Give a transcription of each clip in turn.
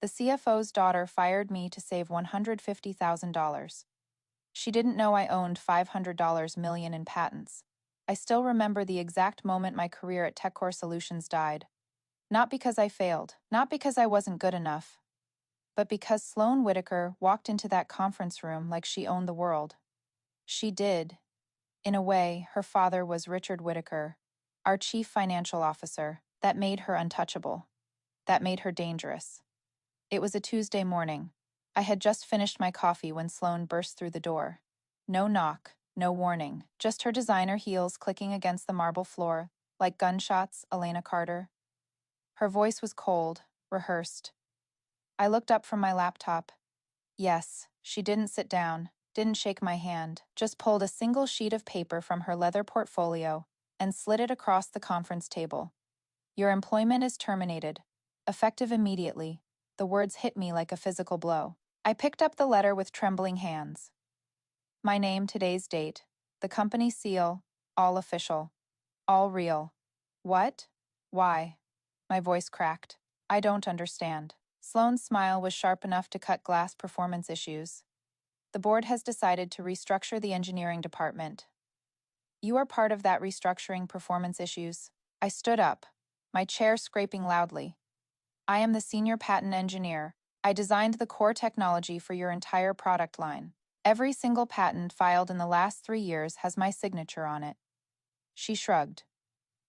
The CFO's daughter fired me to save $150,000. She didn't know I owned $500 million in patents. I still remember the exact moment my career at TechCore Solutions died. Not because I failed, not because I wasn't good enough, but because Sloane Whitaker walked into that conference room like she owned the world. She did. In a way, her father was Richard Whitaker, our chief financial officer. That made her untouchable. That made her dangerous. It was a Tuesday morning. I had just finished my coffee when Sloane burst through the door. No knock, no warning, just her designer heels clicking against the marble floor, like gunshots, Elena Carter. Her voice was cold, rehearsed. I looked up from my laptop. Yes, she didn't sit down, didn't shake my hand, just pulled a single sheet of paper from her leather portfolio and slid it across the conference table. Your employment is terminated. Effective immediately. The words hit me like a physical blow. I picked up the letter with trembling hands. My name, today's date, the company seal, all official, all real. What? Why? My voice cracked. I don't understand. Sloane's smile was sharp enough to cut glass performance issues. The board has decided to restructure the engineering department. You are part of that restructuring performance issues. I stood up, my chair scraping loudly. I am the senior patent engineer. I designed the core technology for your entire product line. Every single patent filed in the last 3 years has my signature on it. She shrugged.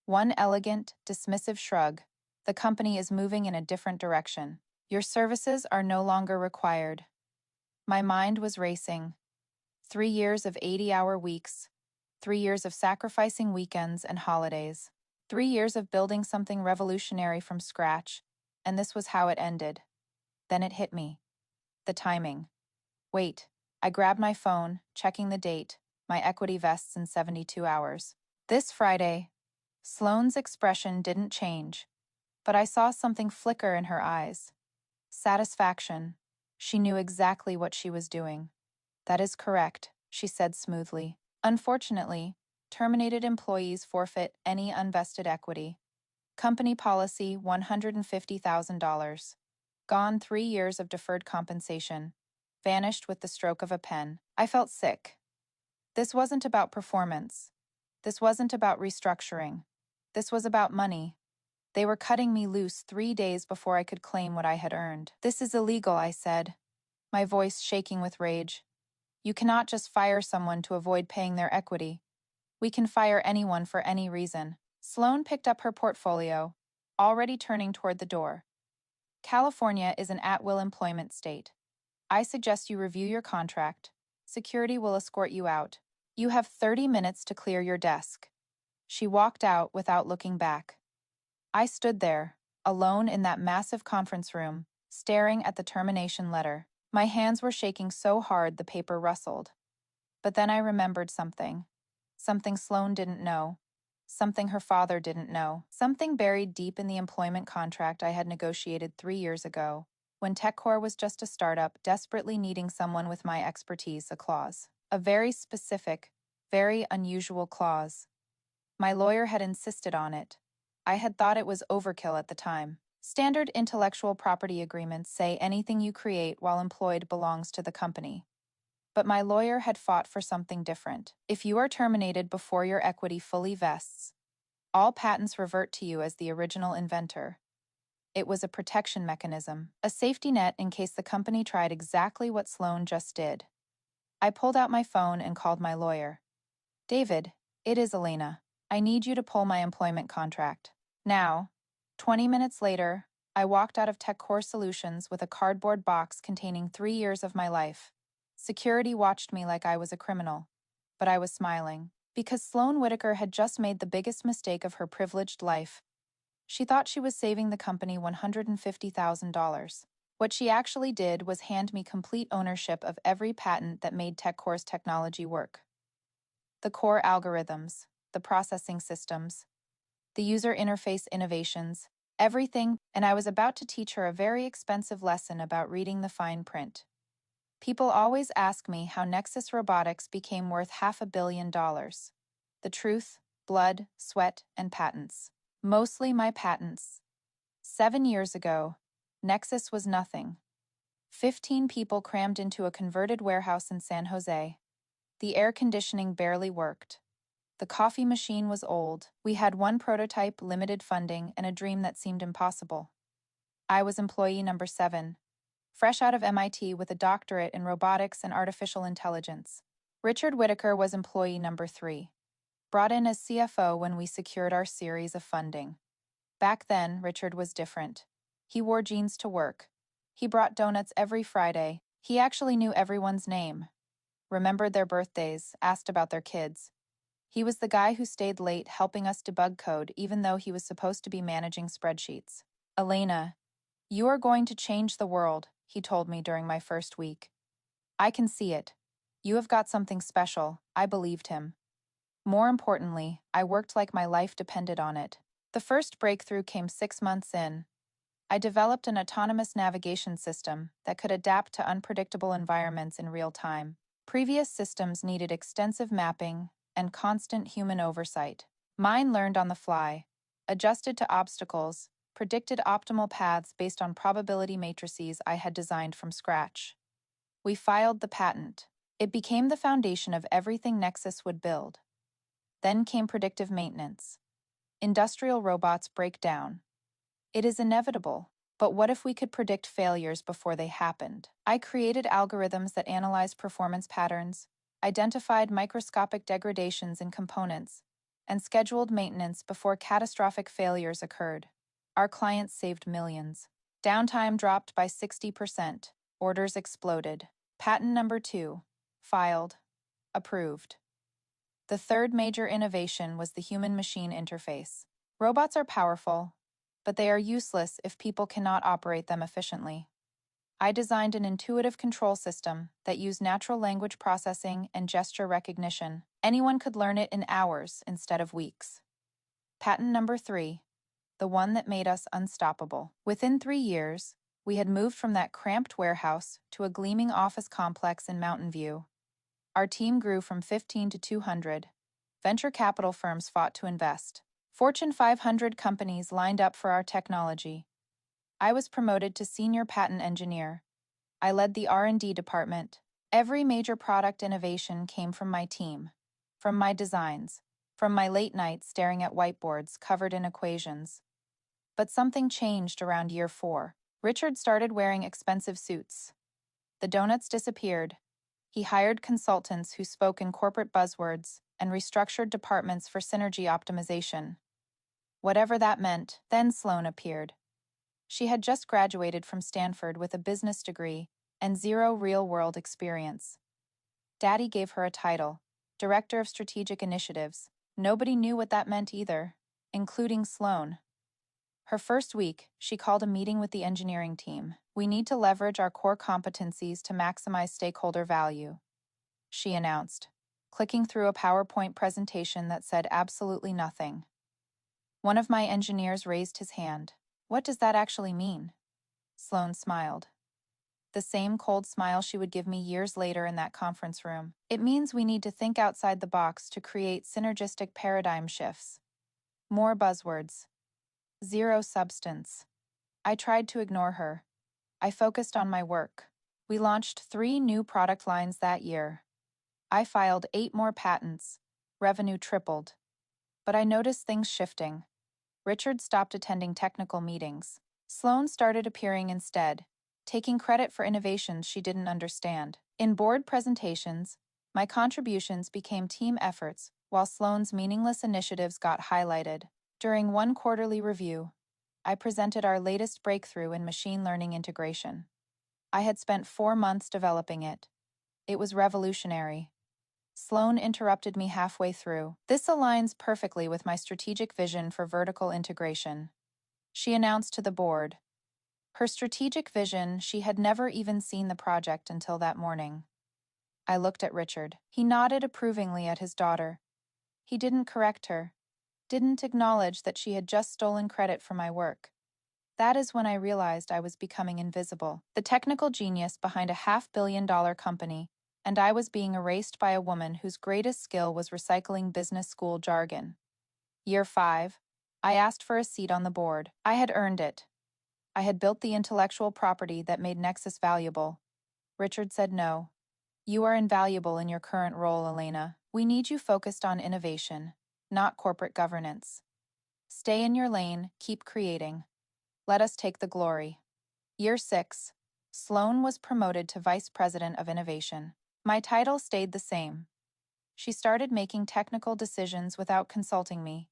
One elegant, dismissive shrug. The company is moving in a different direction. Your services are no longer required. My mind was racing. 3 years of 80-hour weeks. 3 years of sacrificing weekends and holidays. 3 years of building something revolutionary from scratch. And this was how it ended. Then it hit me. The timing. Wait. I grabbed my phone, checking the date. My equity vests in 72 hours. This Friday. Sloane's expression didn't change, but I saw something flicker in her eyes. Satisfaction. She knew exactly what she was doing. That is correct, she said smoothly. Unfortunately, terminated employees forfeit any unvested equity. Company policy $150,000. Gone 3 years of deferred compensation. Vanished with the stroke of a pen. I felt sick. This wasn't about performance. This wasn't about restructuring. This was about money. They were cutting me loose 3 days before I could claim what I had earned. This is illegal, I said, my voice shaking with rage. You cannot just fire someone to avoid paying their equity. We can fire anyone for any reason. Sloane picked up her portfolio, already turning toward the door. California is an at-will employment state. I suggest you review your contract. Security will escort you out. You have 30 minutes to clear your desk. She walked out without looking back. I stood there, alone in that massive conference room, staring at the termination letter. My hands were shaking so hard the paper rustled. But then I remembered something. Something Sloane didn't know. Something her father didn't know. Something buried deep in the employment contract I had negotiated 3 years ago, when TechCore was just a startup desperately needing someone with my expertise, a clause. A very specific, very unusual clause. My lawyer had insisted on it. I had thought it was overkill at the time. Standard intellectual property agreements say anything you create while employed belongs to the company. But my lawyer had fought for something different. If you are terminated before your equity fully vests, all patents revert to you as the original inventor. It was a protection mechanism, a safety net in case the company tried exactly what Sloane just did. I pulled out my phone and called my lawyer. David, it is Elena. I need you to pull my employment contract. Now. 20 minutes later, I walked out of TechCore Solutions with a cardboard box containing 3 years of my life. Security watched me like I was a criminal. But I was smiling, because Sloane Whitaker had just made the biggest mistake of her privileged life. She thought she was saving the company $150,000. What she actually did was hand me complete ownership of every patent that made TechCore's technology work. The core algorithms, the processing systems, the user interface innovations, everything, and I was about to teach her a very expensive lesson about reading the fine print. People always ask me how Nexus Robotics became worth $500 million. The truth, blood, sweat, and patents. Mostly my patents. 7 years ago, Nexus was nothing. 15 people crammed into a converted warehouse in San Jose. The air conditioning barely worked. The coffee machine was old. We had one prototype, limited funding, and a dream that seemed impossible. I was employee number 7, fresh out of MIT with a doctorate in robotics and artificial intelligence. Richard Whitaker was employee number 3, brought in as CFO when we secured our series of funding. Back then, Richard was different. He wore jeans to work. He brought donuts every Friday. He actually knew everyone's name, remembered their birthdays, asked about their kids. He was the guy who stayed late helping us debug code even though he was supposed to be managing spreadsheets. Elena, you are going to change the world, he told me during my first week. I can see it. You have got something special. I believed him. More importantly, I worked like my life depended on it. The first breakthrough came 6 months in. I developed an autonomous navigation system that could adapt to unpredictable environments in real time. Previous systems needed extensive mapping and constant human oversight. Mine learned on the fly, adjusted to obstacles, predicted optimal paths based on probability matrices I had designed from scratch. We filed the patent. It became the foundation of everything Nexus would build. Then came predictive maintenance. Industrial robots break down. It is inevitable, but what if we could predict failures before they happened? I created algorithms that analyzed performance patterns, identified microscopic degradations in components, and scheduled maintenance before catastrophic failures occurred. Our clients saved millions. Downtime dropped by 60%. Orders exploded. Patent number 2. Filed. Approved. The third major innovation was the human-machine interface. Robots are powerful, but they are useless if people cannot operate them efficiently. I designed an intuitive control system that used natural language processing and gesture recognition. Anyone could learn it in hours instead of weeks. Patent number 3, the one that made us unstoppable. Within 3 years, we had moved from that cramped warehouse to a gleaming office complex in Mountain View. Our team grew from 15 to 200. Venture capital firms fought to invest. Fortune 500 companies lined up for our technology. I was promoted to senior patent engineer. I led the R&D department. Every major product innovation came from my team, from my designs, from my late nights staring at whiteboards covered in equations. But something changed around year 4. Richard started wearing expensive suits. The donuts disappeared. He hired consultants who spoke in corporate buzzwords and restructured departments for synergy optimization. Whatever that meant, then Sloane appeared. She had just graduated from Stanford with a business degree and 0 real-world experience. Daddy gave her a title, Director of Strategic Initiatives. Nobody knew what that meant either, including Sloane. Her first week, she called a meeting with the engineering team. We need to leverage our core competencies to maximize stakeholder value, she announced, clicking through a PowerPoint presentation that said absolutely nothing. One of my engineers raised his hand. What does that actually mean? Sloane smiled. The same cold smile she would give me years later in that conference room. It means we need to think outside the box to create synergistic paradigm shifts. More buzzwords. 0 substance. I tried to ignore her. I focused on my work. We launched 3 new product lines that year. I filed 8 more patents. Revenue tripled. But I noticed things shifting. Richard stopped attending technical meetings. Sloane started appearing instead, taking credit for innovations she didn't understand. In board presentations, my contributions became team efforts, while Sloane's meaningless initiatives got highlighted. During one quarterly review, I presented our latest breakthrough in machine learning integration. I had spent 4 months developing it. It was revolutionary. Sloane interrupted me halfway through. This aligns perfectly with my strategic vision for vertical integration, she announced to the board. Her strategic vision, she had never even seen the project until that morning. I looked at Richard. He nodded approvingly at his daughter. He didn't correct her, didn't acknowledge that she had just stolen credit for my work. That is when I realized I was becoming invisible, the technical genius behind a $500 million company, and I was being erased by a woman whose greatest skill was recycling business school jargon. Year 5, I asked for a seat on the board. I had earned it. I had built the intellectual property that made Nexus valuable. Richard said no. You are invaluable in your current role, Elena. We need you focused on innovation, not corporate governance. Stay in your lane, keep creating. Let us take the glory. Year 6. Sloane was promoted to Vice President of Innovation. My title stayed the same. She started making technical decisions without consulting me.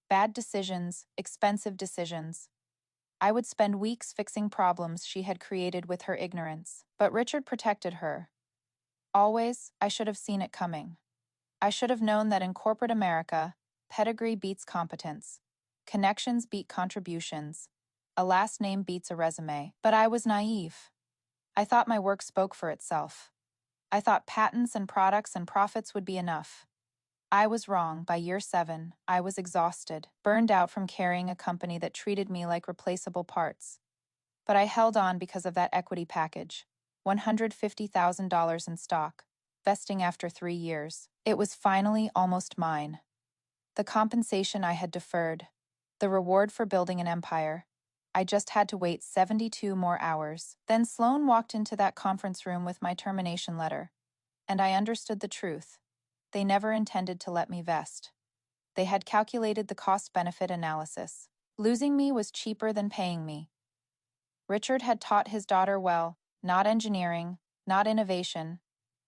Bad decisions, expensive decisions. I would spend weeks fixing problems she had created with her ignorance. But Richard protected her. Always, I should have seen it coming. I should have known that in corporate America, pedigree beats competence. Connections beat contributions. A last name beats a resume. But I was naive. I thought my work spoke for itself. I thought patents and products and profits would be enough. I was wrong. By year 7, I was exhausted, burned out from carrying a company that treated me like replaceable parts. But I held on because of that equity package. $150,000 in stock, vesting after 3 years. It was finally almost mine. The compensation I had deferred. The reward for building an empire. I just had to wait 72 more hours. Then Sloane walked into that conference room with my termination letter. And I understood the truth. They never intended to let me vest. They had calculated the cost-benefit analysis. Losing me was cheaper than paying me. Richard had taught his daughter well, not engineering, not innovation,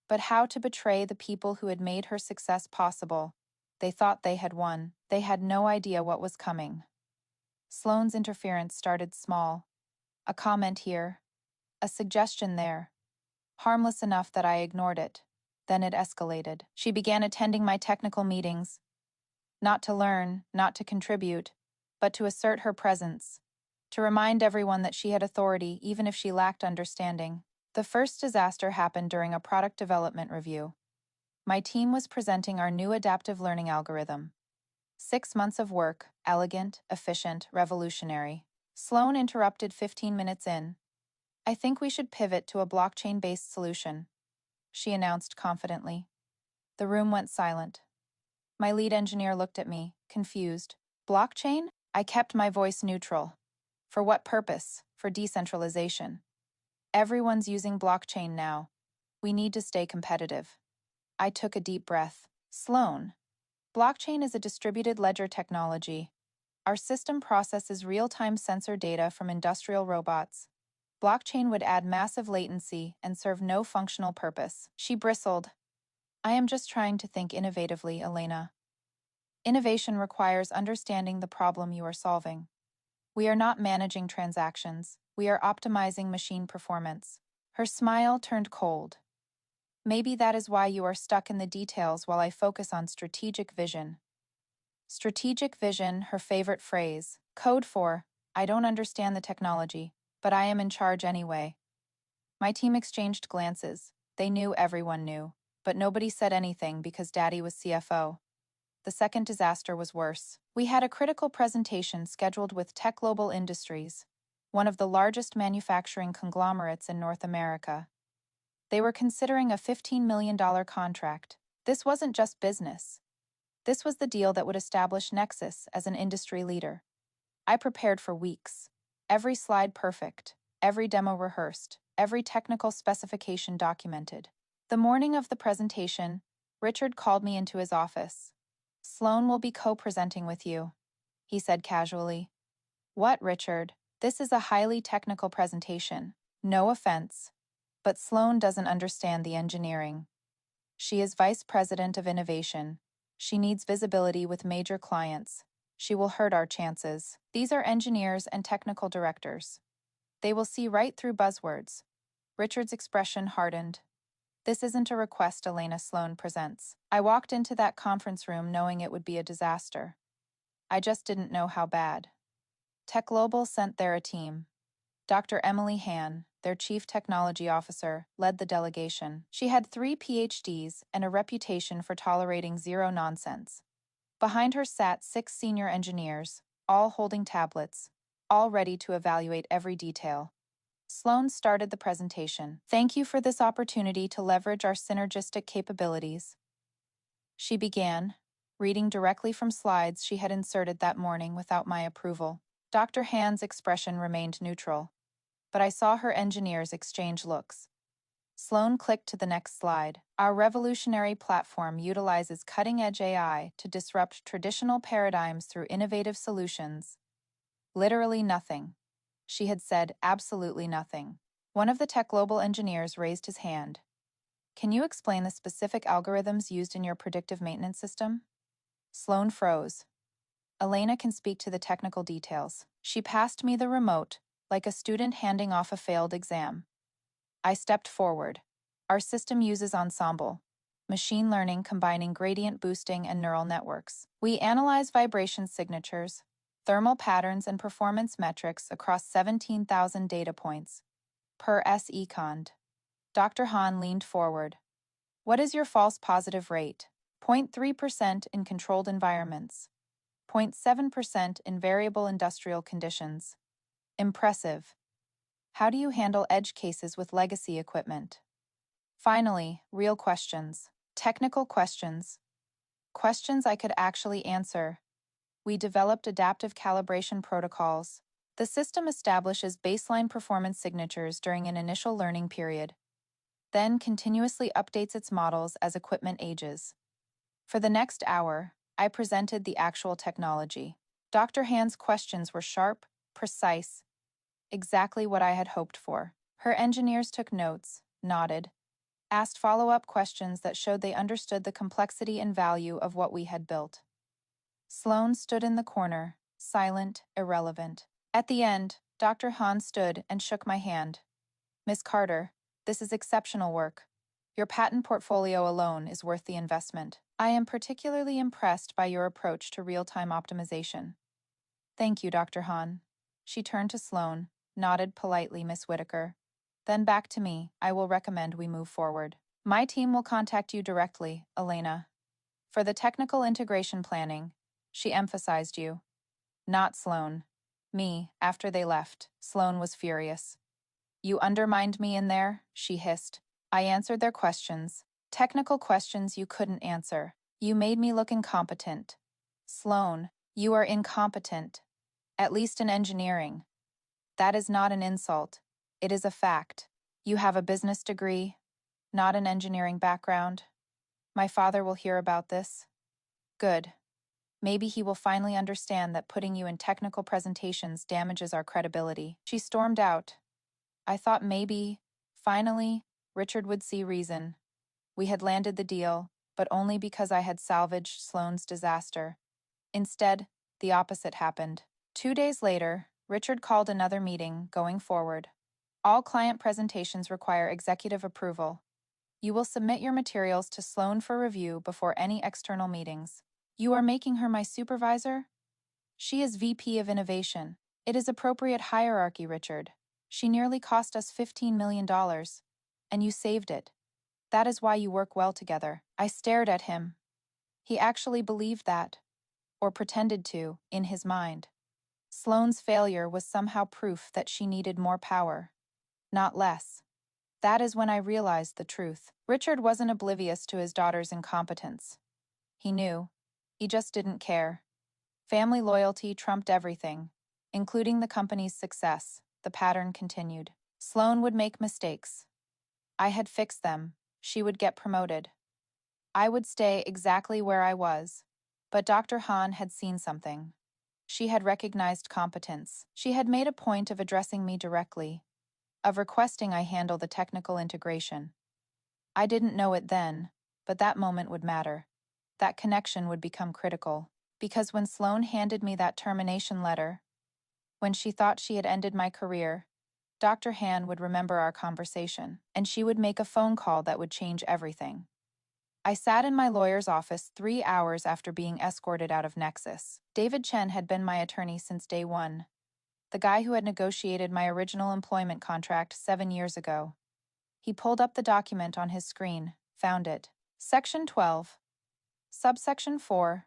but how to betray the people who had made her success possible. They thought they had won. They had no idea what was coming. Sloane's interference started small. A comment here, a suggestion there. Harmless enough that I ignored it. Then it escalated. She began attending my technical meetings. Not to learn, not to contribute, but to assert her presence. To remind everyone that she had authority even if she lacked understanding. The first disaster happened during a product development review. My team was presenting our new adaptive learning algorithm. 6 months of work, elegant, efficient, revolutionary. Sloane interrupted 15 minutes in. I think we should pivot to a blockchain-based solution, she announced confidently. The room went silent. My lead engineer looked at me, confused. Blockchain? I kept my voice neutral. For what purpose? For decentralization. Everyone's using blockchain now. We need to stay competitive. I took a deep breath. Sloane. Blockchain is a distributed ledger technology. Our system processes real-time sensor data from industrial robots. Blockchain would add massive latency and serve no functional purpose. She bristled. I am just trying to think innovatively, Elena. Innovation requires understanding the problem you are solving. We are not managing transactions. We are optimizing machine performance. Her smile turned cold. Maybe that is why you are stuck in the details while I focus on strategic vision. Strategic vision, her favorite phrase. Code for, I don't understand the technology, but I am in charge anyway. My team exchanged glances. They knew everyone knew, but nobody said anything because Daddy was CFO. The second disaster was worse. We had a critical presentation scheduled with Tech Global Industries, one of the largest manufacturing conglomerates in North America. They were considering a $15 million contract. This wasn't just business. This was the deal that would establish Nexus as an industry leader. I prepared for weeks. Every slide perfect, every demo rehearsed, every technical specification documented. The morning of the presentation, Richard called me into his office. Sloane will be co-presenting with you, he said casually. What, Richard? This is a highly technical presentation. No offense. But Sloane doesn't understand the engineering. She is Vice President of Innovation. She needs visibility with major clients. She will hurt our chances. These are engineers and technical directors. They will see right through buzzwords. Richard's expression hardened. This isn't a request, Elena. Sloane presents. I walked into that conference room knowing it would be a disaster. I just didn't know how bad. Tech Global sent there a team. Dr. Emily Han, their chief technology officer, led the delegation. She had 3 PhDs and a reputation for tolerating zero nonsense. Behind her sat 6 senior engineers, all holding tablets, all ready to evaluate every detail. Sloane started the presentation. Thank you for this opportunity to leverage our synergistic capabilities. She began, reading directly from slides she had inserted that morning without my approval. Dr. Hand's expression remained neutral, but I saw her engineers exchange looks. Sloane clicked to the next slide. Our revolutionary platform utilizes cutting-edge AI to disrupt traditional paradigms through innovative solutions. Literally nothing. She had said absolutely nothing. One of the Tech Global engineers raised his hand. Can you explain the specific algorithms used in your predictive maintenance system? Sloane froze. Elena can speak to the technical details. She passed me the remote, like a student handing off a failed exam. I stepped forward. Our system uses ensemble, machine learning combining gradient boosting and neural networks. We analyze vibration signatures, thermal patterns, and performance metrics across 17,000 data points per second. Dr. Hahn leaned forward. What is your false positive rate? 0.3% in controlled environments. 0.7% in variable industrial conditions. Impressive. How do you handle edge cases with legacy equipment? Finally, real questions. Technical questions. Questions I could actually answer. We developed adaptive calibration protocols. The system establishes baseline performance signatures during an initial learning period, then continuously updates its models as equipment ages. For the next hour, I presented the actual technology. Dr. Hand's questions were sharp, precise, exactly what I had hoped for. Her engineers took notes, nodded, asked follow-up questions that showed they understood the complexity and value of what we had built. Sloane stood in the corner, silent, irrelevant. At the end, Dr. Hahn stood and shook my hand. Miss Carter, this is exceptional work. Your patent portfolio alone is worth the investment. I am particularly impressed by your approach to real-time optimization. Thank you, Dr. Hahn. She turned to Sloane, nodded politely, Miss Whitaker. Then back to me. I will recommend we move forward. My team will contact you directly, Elena. For the technical integration planning, she emphasized you. Not Sloane. Me, after they left. Sloane was furious. You undermined me in there, she hissed. I answered their questions. Technical questions you couldn't answer. You made me look incompetent. Sloane, you are incompetent. At least in engineering. That is not an insult. It is a fact. You have a business degree, not an engineering background. My father will hear about this. Good. Maybe he will finally understand that putting you in technical presentations damages our credibility. She stormed out. I thought maybe, finally, Richard would see reason. We had landed the deal, but only because I had salvaged Sloane's disaster. Instead, the opposite happened. 2 days later, Richard called another meeting going forward. All client presentations require executive approval. You will submit your materials to Sloane for review before any external meetings. You are making her my supervisor? She is VP of Innovation. It is appropriate hierarchy, Richard. She nearly cost us $15 million, and you saved it. That is why you work well together. I stared at him. He actually believed that, or pretended to, in his mind. Sloane's failure was somehow proof that she needed more power, not less. That is when I realized the truth. Richard wasn't oblivious to his daughter's incompetence. He knew. He just didn't care. Family loyalty trumped everything, including the company's success. The pattern continued. Sloane would make mistakes. I had fixed them. She would get promoted. I would stay exactly where I was. But Dr. Hahn had seen something. She had recognized competence. She had made a point of addressing me directly, of requesting I handle the technical integration. I didn't know it then, but that moment would matter. That connection would become critical. Because when Sloane handed me that termination letter, when she thought she had ended my career, Dr. Hahn would remember our conversation, and she would make a phone call that would change everything. I sat in my lawyer's office 3 hours after being escorted out of Nexus. David Chen had been my attorney since day one, the guy who had negotiated my original employment contract 7 years ago. He pulled up the document on his screen, found it. Section 12. Subsection 4.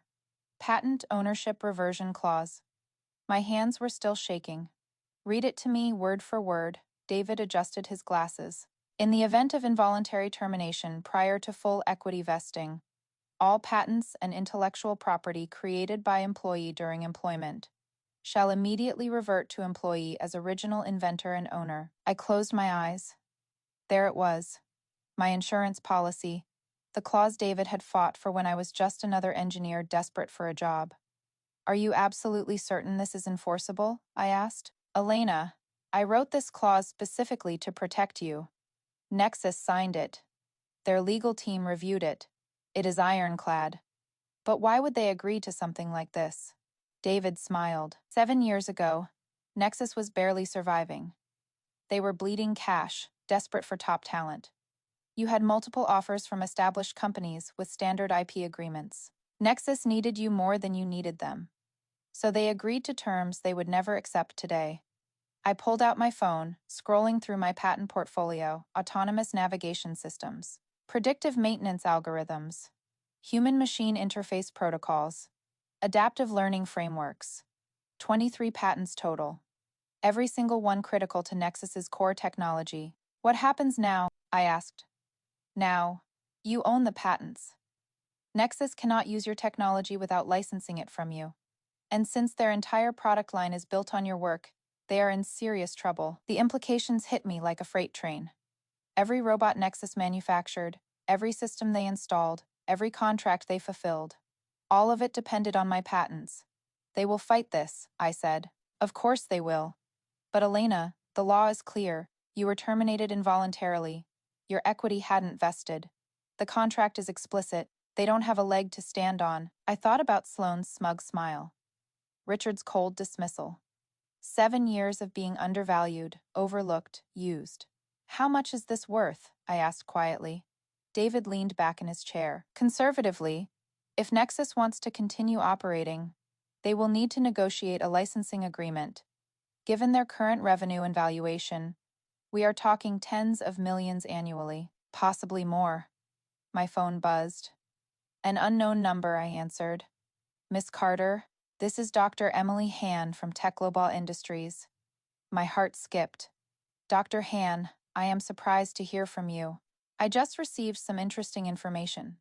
Patent Ownership Reversion Clause. My hands were still shaking. Read it to me word for word. David adjusted his glasses. In the event of involuntary termination prior to full equity vesting, all patents and intellectual property created by employee during employment shall immediately revert to employee as original inventor and owner. I closed my eyes. There it was. My insurance policy. The clause David had fought for when I was just another engineer desperate for a job. Are you absolutely certain this is enforceable? I asked. Elena, I wrote this clause specifically to protect you. Nexus signed it. Their legal team reviewed it. It is ironclad. But why would they agree to something like this? David smiled. 7 years ago, Nexus was barely surviving. They were bleeding cash, desperate for top talent. You had multiple offers from established companies with standard IP agreements. Nexus needed you more than you needed them. So they agreed to terms they would never accept today. I pulled out my phone, scrolling through my patent portfolio, autonomous navigation systems, predictive maintenance algorithms, human-machine interface protocols, adaptive learning frameworks. 23 patents total. Every single one critical to Nexus's core technology. What happens now? I asked. Now, you own the patents. Nexus cannot use your technology without licensing it from you. And since their entire product line is built on your work, they are in serious trouble. The implications hit me like a freight train. Every robot Nexus manufactured, every system they installed, every contract they fulfilled. All of it depended on my patents. They will fight this, I said. Of course they will. But Elena, the law is clear. You were terminated involuntarily. Your equity hadn't vested. The contract is explicit. They don't have a leg to stand on. I thought about Sloane's smug smile. Richard's cold dismissal. 7 years of being undervalued, overlooked, used. How much is this worth? I asked quietly. David leaned back in his chair. Conservatively, if Nexus wants to continue operating, they will need to negotiate a licensing agreement. Given their current revenue and valuation, we are talking tens of millions annually, possibly more. My phone buzzed. An unknown number, I answered. Miss Carter, this is Dr. Emily Han from Tech Global Industries. My heart skipped. Dr. Han, I am surprised to hear from you. I just received some interesting information.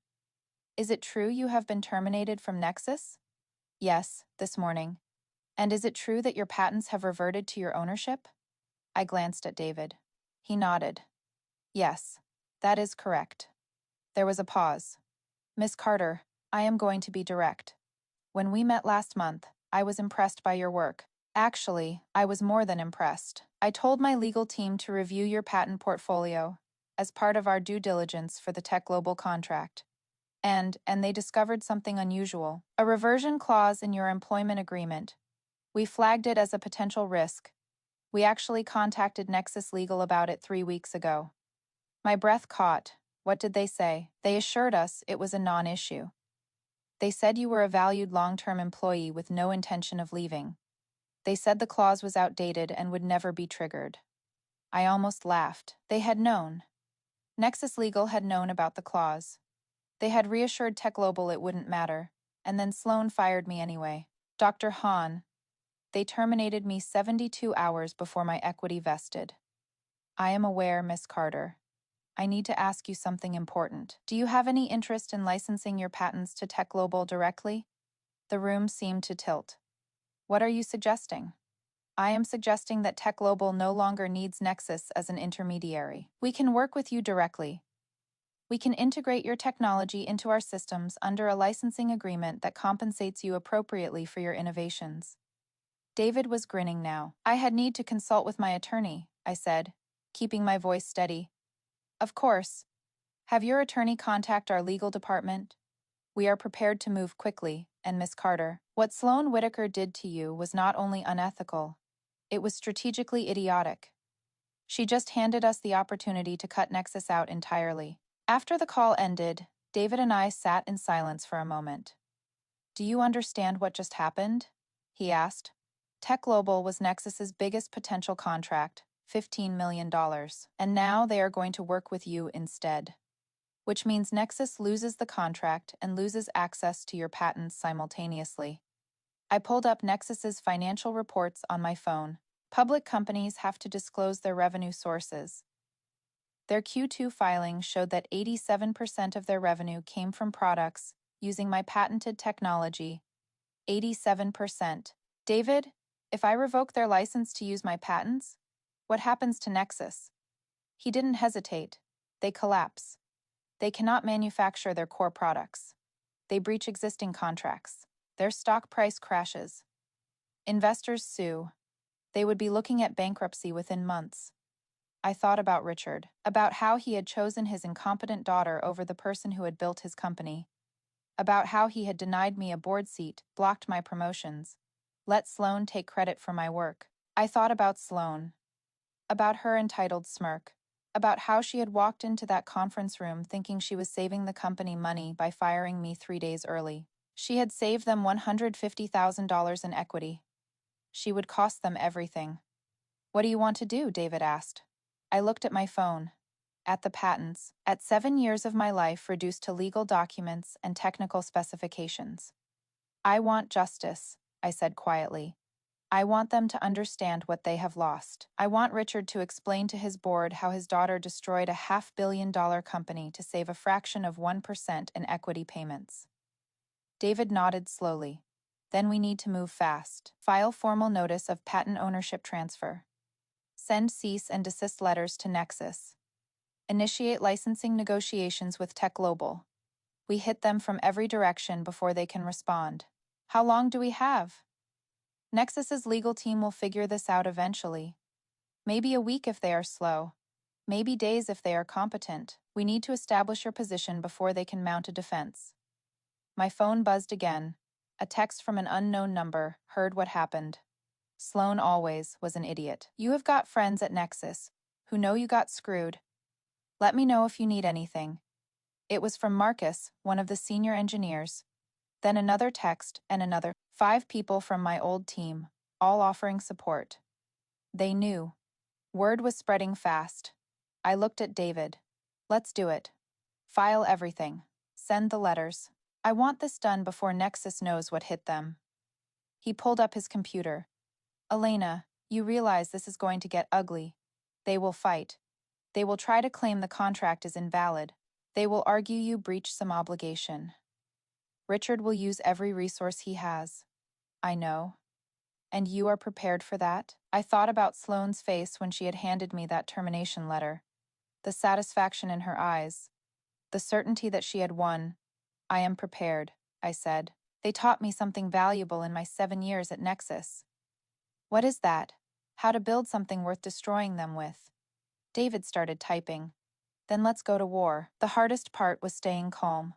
Is it true you have been terminated from Nexus? Yes, this morning. And is it true that your patents have reverted to your ownership? I glanced at David. He nodded. Yes, that is correct. There was a pause. Miss Carter, I am going to be direct. When we met last month, I was impressed by your work. Actually, I was more than impressed. I told my legal team to review your patent portfolio as part of our due diligence for the Tech Global contract. And they discovered something unusual. A reversion clause in your employment agreement. We flagged it as a potential risk. We actually contacted Nexus Legal about it 3 weeks ago. My breath caught. What did they say? They assured us it was a non-issue. They said you were a valued long-term employee with no intention of leaving. They said the clause was outdated and would never be triggered. I almost laughed. They had known. Nexus Legal had known about the clause. They had reassured Tech Global it wouldn't matter, and then Sloane fired me anyway. Dr. Han, they terminated me 72 hours before my equity vested. I am aware, Miss Carter. I need to ask you something important. Do you have any interest in licensing your patents to Tech Global directly? The room seemed to tilt. What are you suggesting? I am suggesting that Tech Global no longer needs Nexus as an intermediary. We can work with you directly. We can integrate your technology into our systems under a licensing agreement that compensates you appropriately for your innovations. David was grinning now. I had need to consult with my attorney, I said, keeping my voice steady. Of course. Have your attorney contact our legal department. We are prepared to move quickly, and Miss Carter, what Sloane Whitaker did to you was not only unethical, it was strategically idiotic. She just handed us the opportunity to cut Nexus out entirely. After the call ended, David and I sat in silence for a moment. Do you understand what just happened? He asked. Tech Global was Nexus's biggest potential contract, $15 million, and now they are going to work with you instead. Which means Nexus loses the contract and loses access to your patents simultaneously. I pulled up Nexus's financial reports on my phone. Public companies have to disclose their revenue sources. Their Q2 filing showed that 87% of their revenue came from products using my patented technology. 87%. David, If I revoke their license to use my patents, what happens to Nexus? He didn't hesitate. They collapse. They cannot manufacture their core products. They breach existing contracts. Their stock price crashes. Investors sue. They would be looking at bankruptcy within months. I thought about Richard, about how he had chosen his incompetent daughter over the person who had built his company, about how he had denied me a board seat, blocked my promotions, let Sloane take credit for my work. I thought about Sloane, about her entitled smirk, about how she had walked into that conference room thinking she was saving the company money by firing me 3 days early. She had saved them $150,000 in equity. She would cost them everything. "What do you want to do?" David asked. I looked at my phone, at the patents, at 7 years of my life reduced to legal documents and technical specifications. "I want justice," I said quietly. "I want them to understand what they have lost. I want Richard to explain to his board how his daughter destroyed a $500 million company to save a fraction of 1% in equity payments." David nodded slowly. "Then we need to move fast. File formal notice of patent ownership transfer. Send cease and desist letters to Nexus. Initiate licensing negotiations with Tech Global. We hit them from every direction before they can respond." "How long do we have?" "Nexus's legal team will figure this out eventually. Maybe a week if they are slow. Maybe days if they are competent. We need to establish your position before they can mount a defense." My phone buzzed again. A text from an unknown number. Heard what happened. Sloane always was an idiot. "You have got friends at Nexus who know you got screwed. Let me know if you need anything." It was from Marcus, one of the senior engineers. Then another text and another. 5 people from my old team, all offering support. They knew. Word was spreading fast. I looked at David. "Let's do it. File everything. Send the letters. I want this done before Nexus knows what hit them." He pulled up his computer. "Elena, you realize this is going to get ugly. They will fight. They will try to claim the contract is invalid. They will argue you breached some obligation. Richard will use every resource he has. I know. And you are prepared for that?" I thought about Sloane's face when she had handed me that termination letter. The satisfaction in her eyes. The certainty that she had won. "I am prepared," I said. "They taught me something valuable in my 7 years at Nexus." "What is that?" "How to build something worth destroying them with." David started typing. "Then let's go to war." The hardest part was staying calm.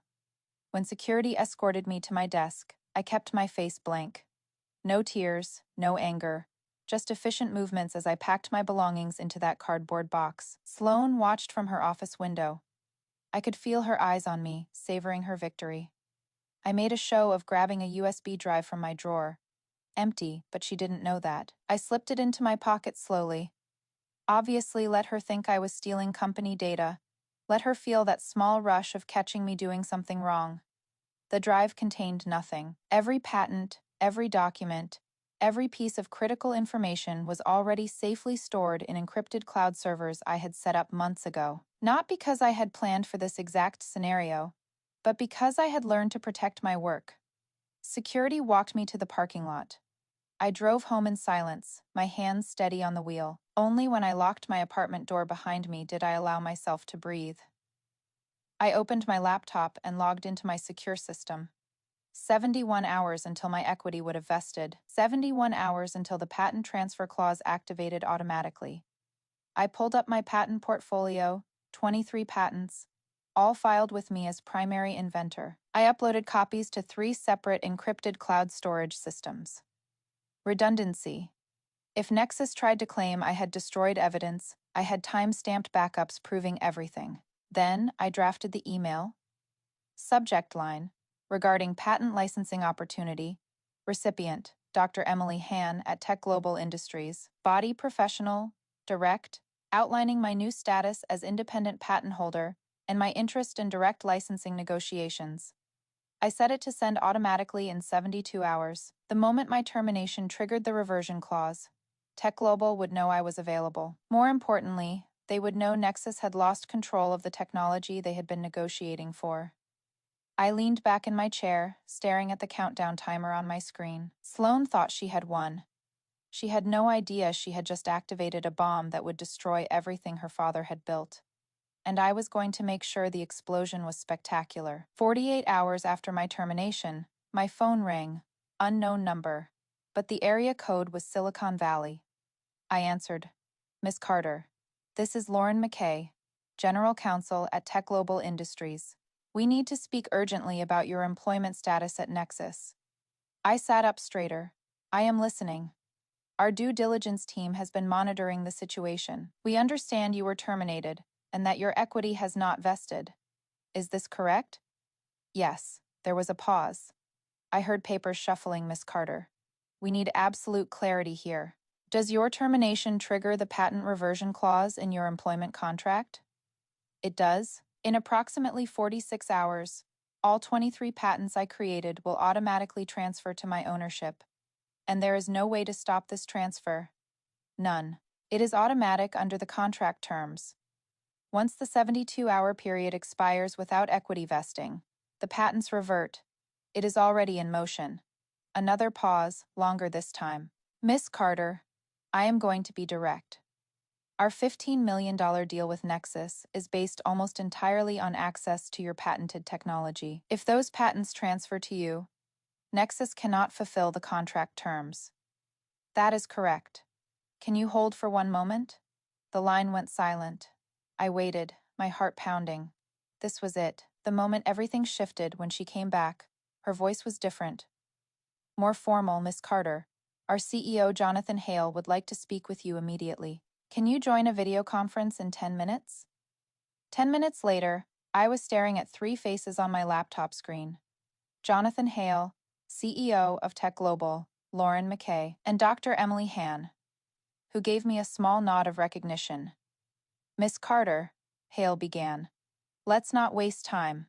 When security escorted me to my desk, I kept my face blank. No tears, no anger, just efficient movements as I packed my belongings into that cardboard box. Sloane watched from her office window. I could feel her eyes on me, savoring her victory. I made a show of grabbing a USB drive from my drawer. Empty, but she didn't know that. I slipped it into my pocket slowly. Obviously, let her think I was stealing company data. Let her feel that small rush of catching me doing something wrong. The drive contained nothing. Every patent, every document, every piece of critical information was already safely stored in encrypted cloud servers I had set up months ago. Not because I had planned for this exact scenario, but because I had learned to protect my work. Security walked me to the parking lot. I drove home in silence, my hands steady on the wheel. Only when I locked my apartment door behind me did I allow myself to breathe. I opened my laptop and logged into my secure system. 71 hours until my equity would have vested. 71 hours until the patent transfer clause activated automatically. I pulled up my patent portfolio, 23 patents, all filed with me as primary inventor. I uploaded copies to 3 separate encrypted cloud storage systems. Redundancy. If Nexus tried to claim I had destroyed evidence, I had time-stamped backups proving everything. Then I drafted the email. Subject line: regarding patent licensing opportunity. Recipient: Dr. Emily Han at Tech Global Industries. Body: professional, direct, outlining my new status as independent patent holder and my interest in direct licensing negotiations. I set it to send automatically in 72 hours. The moment my termination triggered the reversion clause, Tech Global would know I was available. More importantly, they would know Nexus had lost control of the technology they had been negotiating for. I leaned back in my chair, staring at the countdown timer on my screen. Sloane thought she had won. She had no idea she had just activated a bomb that would destroy everything her father had built. And I was going to make sure the explosion was spectacular. 48 hours after my termination, my phone rang. Unknown number. But the area code was Silicon Valley. I answered. Miss Carter, this is Lauren McKay, General Counsel at Tech Global Industries. We need to speak urgently about your employment status at Nexus. I sat up straighter. I am listening. Our due diligence team has been monitoring the situation. We understand you were terminated and that your equity has not vested. Is this correct? Yes. There was a pause. I heard papers shuffling, Miss Carter. We need absolute clarity here. Does your termination trigger the patent reversion clause in your employment contract? It does. In approximately 46 hours, all 23 patents I created will automatically transfer to my ownership. And there is no way to stop this transfer. None. It is automatic under the contract terms. Once the 72-hour period expires without equity vesting, the patents revert. It is already in motion. Another pause, longer this time. Miss Carter, I am going to be direct. Our $15 million deal with Nexus is based almost entirely on access to your patented technology. If those patents transfer to you, Nexus cannot fulfill the contract terms. That is correct. Can you hold for one moment? The line went silent. I waited, my heart pounding. This was it, the moment everything shifted. When she came back. Her voice was different. More formal, Miss Carter. Our CEO, Jonathan Hale, would like to speak with you immediately. Can you join a video conference in 10 minutes? 10 minutes later, I was staring at three faces on my laptop screen. Jonathan Hale, CEO of Tech Global, Lauren McKay, and Dr. Emily Han, who gave me a small nod of recognition. Miss Carter, Hale began. Let's not waste time.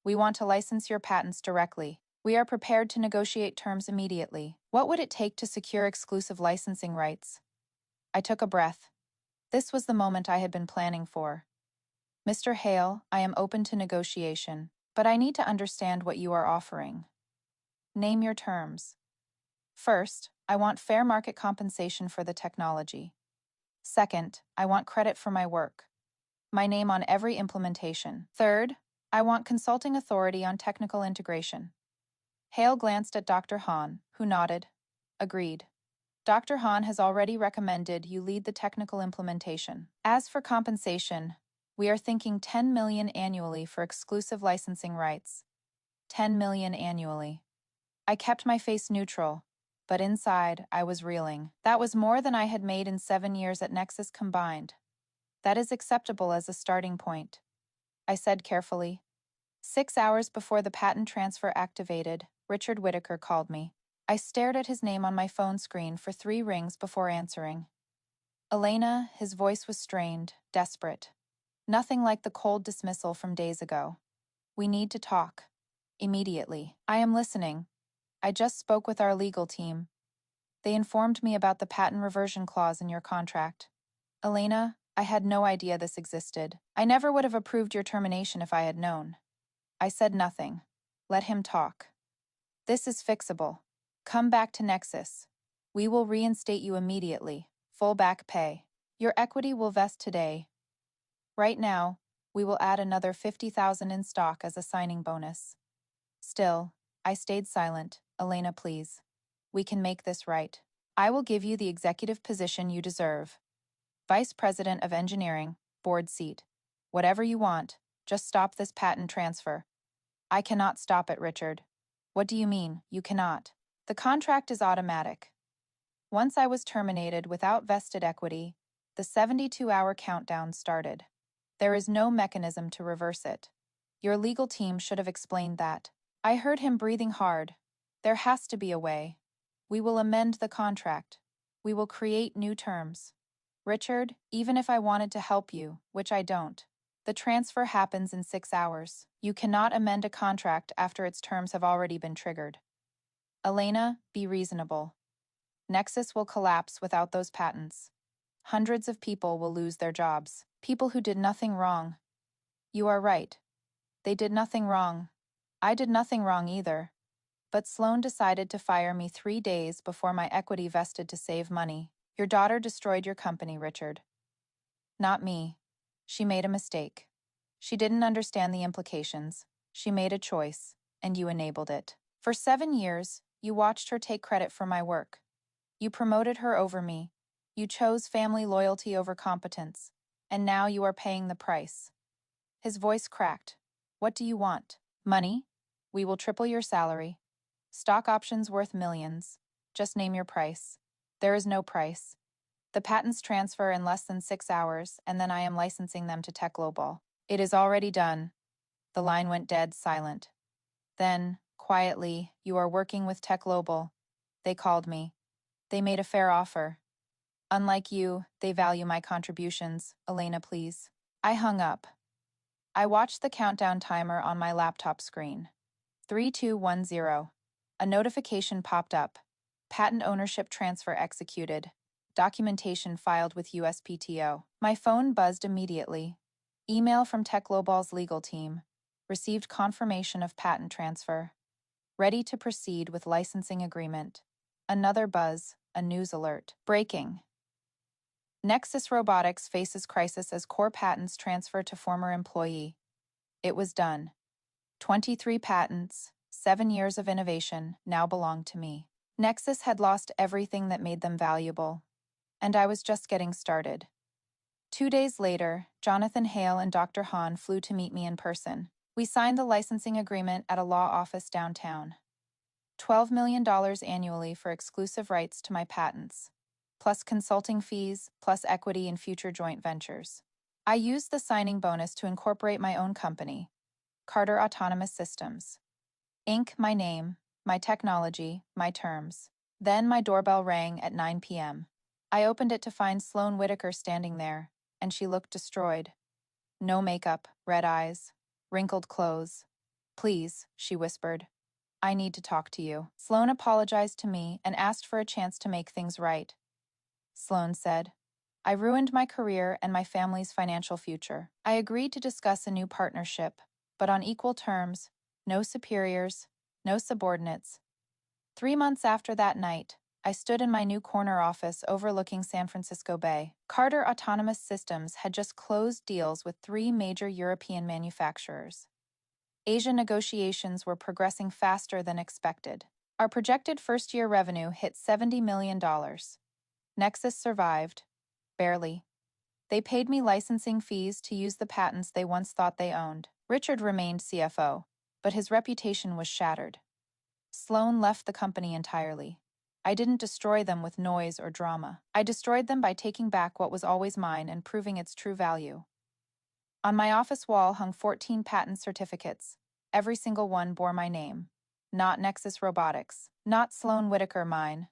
We want to license your patents directly. We are prepared to negotiate terms immediately. What would it take to secure exclusive licensing rights? I took a breath. This was the moment I had been planning for. Mr. Hale, I am open to negotiation, but I need to understand what you are offering. Name your terms. First, I want fair market compensation for the technology. Second, I want credit for my work. My name on every implementation. Third, I want consulting authority on technical integration. Hale glanced at Dr. Hahn, who nodded. Agreed. Dr. Hahn has already recommended you lead the technical implementation. As for compensation, we are thinking $10 million annually for exclusive licensing rights. $10 million annually. I kept my face neutral, but inside I was reeling. That was more than I had made in 7 years at Nexus combined. That is acceptable as a starting point, I said carefully. 6 hours before the patent transfer activated, Richard Whitaker called me. I stared at his name on my phone screen for 3 rings before answering. Elena, his voice was strained, desperate. Nothing like the cold dismissal from days ago. We need to talk. Immediately. I am listening. I just spoke with our legal team. They informed me about the patent reversion clause in your contract. Elena, I had no idea this existed. I never would have approved your termination if I had known. I said nothing. Let him talk. This is fixable. Come back to Nexus. We will reinstate you immediately. Full back pay. Your equity will vest today. Right now, we will add another $50,000 in stock as a signing bonus. Still, I stayed silent. Elena, please. We can make this right. I will give you the executive position you deserve. Vice President of Engineering, board seat. Whatever you want, just stop this patent transfer. I cannot stop it, Richard. What do you mean, you cannot? The contract is automatic. Once I was terminated without vested equity, the 72-hour countdown started. There is no mechanism to reverse it. Your legal team should have explained that. I heard him breathing hard. There has to be a way. We will amend the contract. We will create new terms. Richard, even if I wanted to help you, which I don't, the transfer happens in 6 hours. You cannot amend a contract after its terms have already been triggered. Elena, be reasonable. Nexus will collapse without those patents. Hundreds of people will lose their jobs. People who did nothing wrong. You are right. They did nothing wrong. I did nothing wrong either. But Sloane decided to fire me 3 days before my equity vested to save money. Your daughter destroyed your company, Richard. Not me. She made a mistake. She didn't understand the implications. She made a choice, and you enabled it. For 7 years, you watched her take credit for my work. You promoted her over me. You chose family loyalty over competence. And now you are paying the price. His voice cracked. What do you want? Money? We will triple your salary. Stock options worth millions. Just name your price. There is no price. The patents transfer in less than 6 hours, and then I am licensing them to Tech Global. It is already done. The line went dead silent. Then, quietly, you are working with Tech Global. They called me. They made a fair offer. Unlike you, they value my contributions. Elena, please. I hung up. I watched the countdown timer on my laptop screen. 3210. A notification popped up. Patent ownership transfer executed. Documentation filed with USPTO. My phone buzzed immediately. Email from Tech Global's legal team. Received confirmation of patent transfer. Ready to proceed with licensing agreement. Another buzz, a news alert. Breaking. Nexus Robotics faces crisis as core patents transfer to former employee. It was done. 23 patents, 7 years of innovation now belong to me. Nexus had lost everything that made them valuable. And I was just getting started. 2 days later, Jonathan Hale and Dr. Hahn flew to meet me in person. We signed the licensing agreement at a law office downtown. $12 million annually for exclusive rights to my patents, plus consulting fees, plus equity in future joint ventures. I used the signing bonus to incorporate my own company, Carter Autonomous Systems. Inc., my name, my technology, my terms. Then my doorbell rang at 9 p.m. I opened it to find Sloane Whitaker standing there, and she looked destroyed. No makeup, red eyes, wrinkled clothes. Please, she whispered. I need to talk to you. Sloane apologized to me and asked for a chance to make things right. Sloane said, I ruined my career and my family's financial future. I agreed to discuss a new partnership, but on equal terms, no superiors, no subordinates. 3 months after that night, I stood in my new corner office overlooking San Francisco Bay. Carter Autonomous Systems had just closed deals with 3 major European manufacturers. Asia negotiations were progressing faster than expected. Our projected first-year revenue hit $70 million. Nexus survived. Barely. They paid me licensing fees to use the patents they once thought they owned. Richard remained CFO, but his reputation was shattered. Sloane left the company entirely. I didn't destroy them with noise or drama. I destroyed them by taking back what was always mine and proving its true value. On my office wall hung 14 patent certificates. Every single one bore my name. Not Nexus Robotics. Not Sloane Whitaker mine.